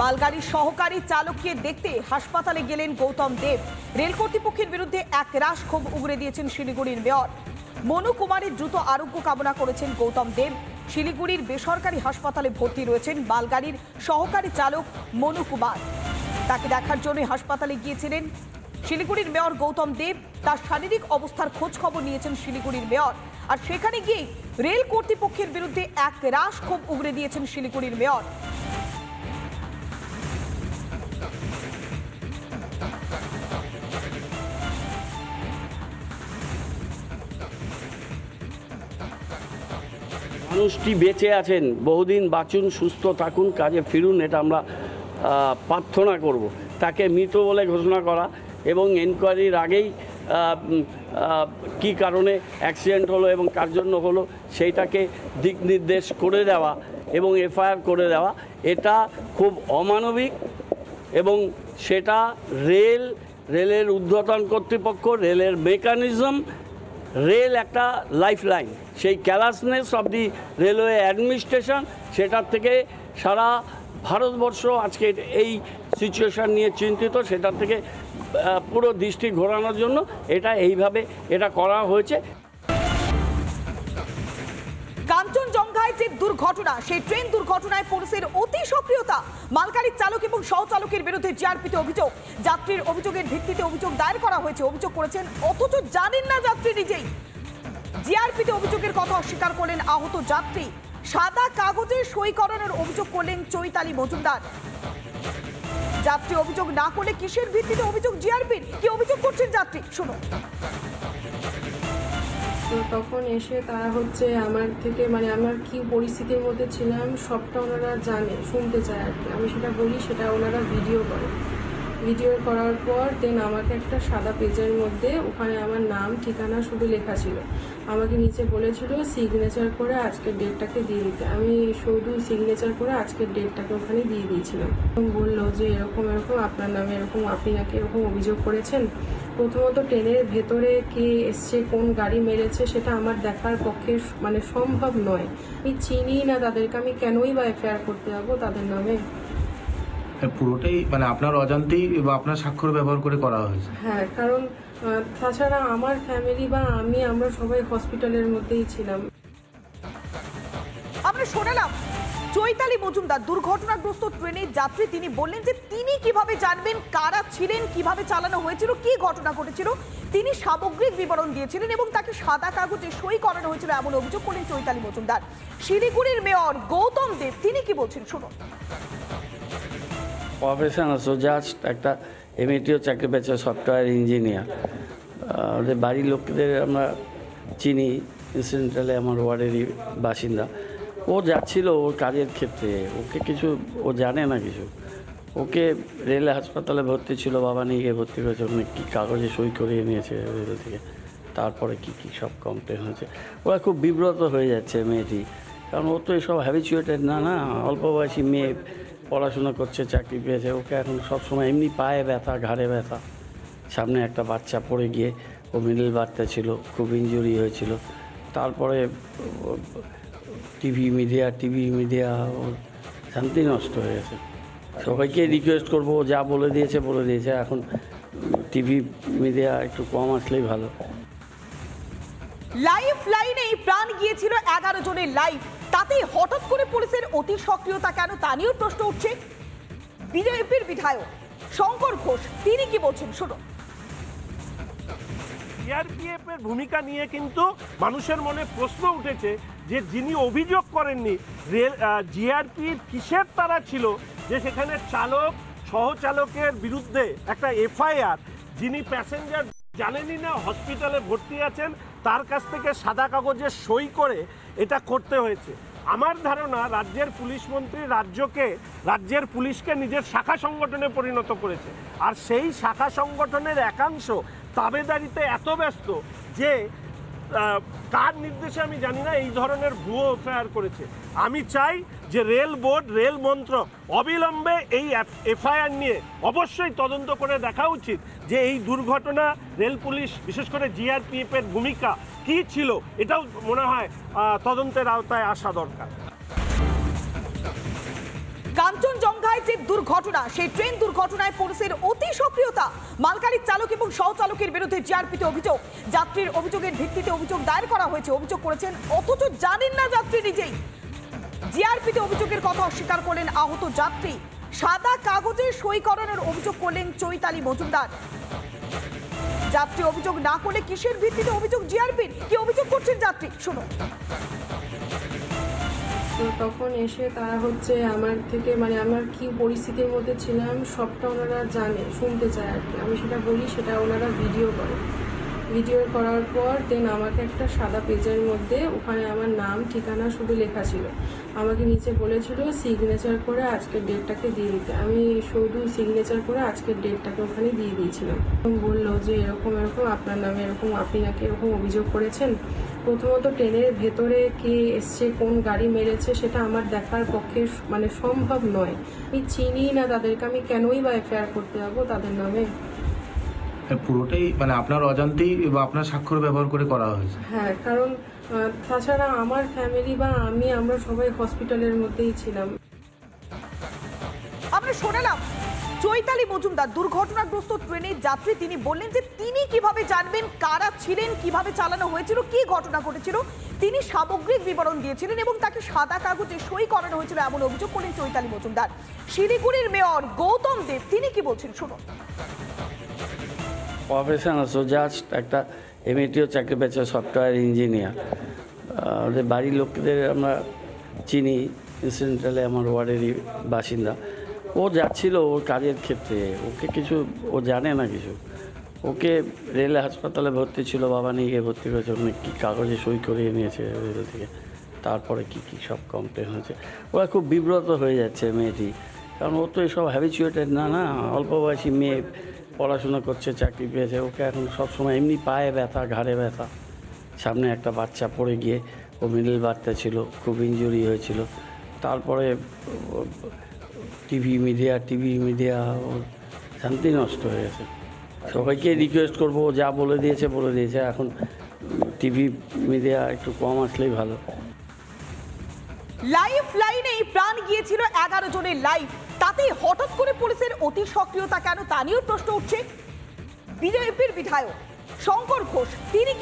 মালগাড়ির সহকারী চালককে দেখতে হাসপাতালে গেলেন গৌতম দেব। রেল কর্তৃপক্ষের বিরুদ্ধে একরাশ ক্ষোভ উগরে দিয়েছেন শিলিগুড়ির মেয়র। মনু কুমারের দ্রুত আরোগ্য কামনা করেছেন গৌতম দেব। শিলিগুড়ির বেসরকারি হাসপাতালে ভর্তি রয়েছেন মালগাড়ির সহকারী চালক মনু কুমার। তাকে দেখার জন্য হাসপাতালে গিয়েছিলেন শিলিগুড়ির মেয়র গৌতম দেব। তার শারীরিক অবস্থার খোঁজ খবর নিয়েছেন শিলিগুড়ির মেয়র। আর সেখানে গিয়ে রেল কর্তৃপক্ষের বিরুদ্ধে একরাশ ক্ষোভ উগরে দিয়েছেন শিলিগুড়ির মেয়র। মানুষটি বেঁচে আছেন, বহুদিন বাঁচুন, সুস্থ থাকুন, কাজে ফিরুন, এটা আমরা প্রার্থনা করব। তাকে মৃত বলে ঘোষণা করা এবং এনকোয়ারির আগেই কি কারণে অ্যাক্সিডেন্ট হলো এবং কার জন্য হলো সেইটাকে দিক নির্দেশ করে দেওয়া এবং এফআইআর করে দেওয়া, এটা খুব অমানবিক। এবং সেটা রেলের ঊর্ধ্বতন কর্তৃপক্ষ, রেলের মেকানিজম, রেল একটা লাইফ লাইন, সেই carelessness of the railway administration, সেটার থেকে সারা ভারতবর্ষ আজকে এই সিচুয়েশান নিয়ে চিন্তিত। সেটার থেকে পুরো দৃষ্টি ঘোরানোর জন্য এইভাবে এটা করা হয়েছে। কাঞ্চনজঙ্ঘায় যে দুর্ঘটনা, সেই ট্রেন দুর্ঘটনায় পুলিশের অতি সক্রিয়তা। মালগাড়ির চালক এবং সহচালকের বিরুদ্ধে জিআরপিতে অভিযোগ। যাত্রীর অভিযোগের ভিত্তিতে অভিযোগ দায়ের করা হয়েছে। অভিযোগ করেছেন অথচ জানেন না যাত্রী নিজেই। জিআরপিতে অভিযোগের কথা অস্বীকার করলেন আহত যাত্রী। সাদা কাগজে সই করানোর অভিযোগ করলেন চৈতালি মজুমদার। যাত্রী অভিযোগ না করলে কিসের ভিত্তিতে অভিযোগ জিআরপির? কি অভিযোগ করছেন যাত্রী, শুনুন। তো তখন এসে তারা আমার থেকে আমার কি পরিস্থিতির মধ্যে ছিলাম সবটা ওনারা জানে, শুনতে চায় আর কি। আমি সেটা বলি, সেটা ওনারা ভিডিও করে। ভিডিও করার পর দেন আমাকে একটা সাদা পেজের মধ্যে ওখানে আমার নাম ঠিকানা শুধু লেখা ছিল। আমাকে নিচে বলেছিল সিগনেচার করে আজকের ডেটটাকে দিয়ে দিতে। আমি শুধু সিগনেচার করে আজকের ডেটটাকে ওখানে দিয়ে দিয়েছিলাম। বললো যে এরকম আপনার নামে এরকম, আপনি নাকি এরকম অভিযোগ করেছেন। প্রথমত ট্রেনের ভেতরে কে এসছে, কোন গাড়ি মেরেছে, সেটা আমার দেখার পক্ষে সম্ভব নয়। আমি চিনি না তাদেরকে, আমি কেনই বা এফআইআর করতে যাবো তাদের নামে? পুরোটাই আপনার অজান্তেই বা আপনার স্বাক্ষর ব্যবহার করে করা হয়েছে। হ্যাঁ, কারণ তাছাড়া আমার ফ্যামিলি বা আমরা সবাই হসপিটালের মধ্যেই ছিলাম। আমরা শোনালাম চৈতালি মজুমদার, দুর্ঘটনাগ্রস্ত ট্রেনের যাত্রী। তিনি বললেন যে তিনি কিভাবে জানবেন কারা ছিলেন, কিভাবে চালানো হয়েছিল, কি ঘটনা ঘটেছিল। তিনি সামগ্রিক বিবরণ দিয়েছিলেন এবং তাকে সাদা কাগজে সই করানো হয়েছিল এমন অভিযোগ করলেন চৈতালি মজুমদার। শিলিগুড়ির মেয়র গৌতম দেব তিনি কি বলছেন, শুনুন। প্রফেশন জাস্ট একটা এমএটিও চাকরি পেয়েছে, সফটওয়্যার ইঞ্জিনিয়ার। ওদের বাড়ির লোকদের আমরা চিনি, ইনসিডেন্টালি আমার ওয়ার্ডেরই বাসিন্দা। ও যাচ্ছিল ওর কাজের ক্ষেত্রে, ওকে কিছু ও জানে না কিছু। ওকে রেল হাসপাতালে ভর্তি ছিল, বাবা নিয়ে গিয়ে ভর্তি করেছে। ওখানে কী কাগজে সই করিয়ে নিয়েছে রেল থেকে, তারপরে কী সব কমপ্লেন হয়েছে। ওরা খুব বিব্রত হয়ে যাচ্ছে মেয়েটি, কারণ ও তো এসব হ্যাবিচুয়েটেড না, অল্প বয়সী মেয়ে, পড়াশোনা করছে, চাকরি পেয়েছে। ওকে এখন সবসময় এমনি পায়ে ব্যথা, ঘাড়ে ব্যথা। সামনে একটা বাচ্চা পড়ে গিয়ে, ও মিডল বাচ্চা ছিল, খুব ইনজুরি হয়েছিল। তারপরে টিভি মিডিয়া ওর শান্তি নষ্ট হয়ে গেছে। সবাইকে রিকোয়েস্ট করবো, যা বলে দিয়েছে। এখন টিভি মিডিয়া একটু কম আসলেই ভালো। লাইফ লাইনেই প্রাণ গিয়েছিল 11 জনের লাইফ। তাতে হঠাৎ করে পুলিশের অতি সক্রিয়তা কেন, তা নিয়েও প্রশ্ন উঠছে। বিজেপির বিধায়ক শঙ্কর ঘোষ তিনি কি বলছেন, শুনুন। সিআরপিএফ এর ভূমিকা নিয়ে কিন্তু মানুষের মনে প্রশ্ন উঠেছে যে যিনি অভিযোগ করেননি জিআরপির কিসের তারা ছিল যে সেখানে চালক সহচালকের বিরুদ্ধে একটা এফআইআর, যিনি প্যাসেঞ্জার জানেনই না, হসপিটালে ভর্তি আছেন, তার কাছ থেকে সাদা কাগজে সই করে এটা করতে হয়েছে। আমার ধারণা রাজ্যের পুলিশ মন্ত্রী রাজ্যের পুলিশকে নিজের শাখা সংগঠনে পরিণত করেছে। আর সেই শাখা সংগঠনের একাংশ তাবেদারিতে এত ব্যস্ত যে কার নির্দেশে আমি জানি না এই ধরনের ভুয়ো এফআইআর করেছে। আমি চাই যে রেল বোর্ড, রেল মন্ত্রক অবিলম্বে এই এফআইআর নিয়ে অবশ্যই তদন্ত করে দেখা উচিত যে এই দুর্ঘটনা রেল পুলিশ, বিশেষ করে জিআরপিএফ এর ভূমিকা কি ছিল, এটাও মনে হয় তদন্তের আওতায় আসা দরকার। কাঞ্চনজঙ্ঘা মালদায় যে দুর্ঘটনা, সেই ট্রেন দুর্ঘটনায় পুলিশের অতি সক্রিয়তা। মালগাড়ির চালক এবং সহচালকের বিরুদ্ধে জিআরপিতে অভিযোগ। যাত্রীর অভিযোগের ভিত্তিতে অভিযোগ দায়ের করা হয়েছে। অভিযোগ করেছেন অথচ জানেন না যাত্রী নিজেই। জিআরপিতে অভিযোগের কথা অস্বীকার করলেন আহত যাত্রী। সাদা কাগজে সই করানোর অভিযোগ করলেন চৈতালি মজুমদার। যাত্রী অভিযোগ না করলে কিসের ভিত্তিতে অভিযোগ জিআরপির? কি অভিযোগ করছেন যাত্রী? শুনুন। তো তখন এসে তারা হচ্ছে আমার থেকে মানে আমার কি পরিস্থিতির মধ্যে ছিলাম সবটা ওনারা জানে, শুনতে চায় আর কি। আমি সেটা বলি, সেটা ওনারা ভিডিও করে। ভিডিও করার পর দেন আমাকে একটা সাদা পেজের মধ্যে ওখানে আমার নাম ঠিকানা শুধু লেখা ছিল। আমাকে নিচে বলেছিল সিগনেচার করে আজকের ডেটটাকে দিয়ে দিতে। আমি শুধু সিগনেচার করে আজকের ডেটটাকে ওখানে দিয়ে দিয়েছিলাম। বললো যে এরকম এরকম আপনার নামে এরকম, আপনি নাকি এরকম অভিযোগ করেছেন। প্রথমত ট্রেনের ভেতরে কে এসছে, কোন গাড়ি মেরেছে সেটা আমার দেখার পক্ষে মানে সম্ভব নয়। আমি চিনি না তাদেরকে, আমি কেনই বা এফআইআর করতে যাবো তাদের নামে? পুরোটাই মানে আপনার অজান্তেই বা আপনার স্বাক্ষর ব্যবহার করে করা হয়েছে? হ্যাঁ, কারণ তাছাড়া আমার ফ্যামিলি বা আমরা সবাই হসপিটালের মধ্যেই ছিলাম। আমরা শোনালাম চৈতালি মজুমদার, দুর্ঘটনাগ্রস্ত ট্রেনের যাত্রী। তিনি বললেন যে তিনি কিভাবে জানবেন কারা ছিলেন, কিভাবে চালানো হয়েছিল, কি ঘটনা ঘটেছিল। তিনি সামগ্রিক বিবরণ দিয়েছিলেন এবং তাকে সাদা কাগজে সই করানো হয়েছিল এমন অভিযোগ করলেন চৈতালি মজুমদার। শিলিগুড়ির মেয়র গৌতম দেব তিনি কি বলছেন শুনুন। প্রফেশন আছে, জাস্ট একটা এমএটিও চাকরি পেয়েছে, সফটওয়্যার ইঞ্জিনিয়ার। ওদের বাড়ির লোকদের আমরা চিনি, ইনসিডেন্টালি আমার ওয়ার্ডেরই বাসিন্দা। ও যাচ্ছিল ওর কাজের ক্ষেত্রে, ওকে কিছু ও জানে না কিছু। ওকে রেল হাসপাতালে ভর্তি ছিল, বাবা নিয়ে গিয়ে ভর্তি করেছে। ওখানে কী কাগজে সই করিয়ে নিয়েছে রেল থেকে। তারপরে কী কী সব কমপ্লেন হয়েছে। ওরা খুব বিব্রত হয়ে যাচ্ছে মেয়েটি, কারণ ও তো এসব হ্যাবিচুয়েটেড না। অল্প বয়সী মেয়ে, পড়াশোনা করছে, চাকরি পেয়েছে। ওকে এখন সবসময় এমনি পায়ে ব্যথা, ঘাড়ে ব্যথা। সামনে একটা বাচ্চা পড়ে গিয়ে, ও মিডল বাচ্চা ছিল, খুব ইনজুরি হয়েছিল। তারপরে টিভি মিডিয়া ওর শান্তি নষ্ট হয়ে গেছে। সবাইকে রিকোয়েস্ট করবো, যা বলে দিয়েছে। এখন টিভি মিডিয়া একটু কম আসলেই ভালো। লাইফ লাইনেই প্রাণ গিয়েছিল 11 জনের লাইফ। তাতে হঠাৎ করে পুলিশের অতি সক্রিয়তা কেন, তা নিয়েও প্রশ্ন উঠছে। বিজেপির বিধায়ক শঙ্কর ঘোষ তিনি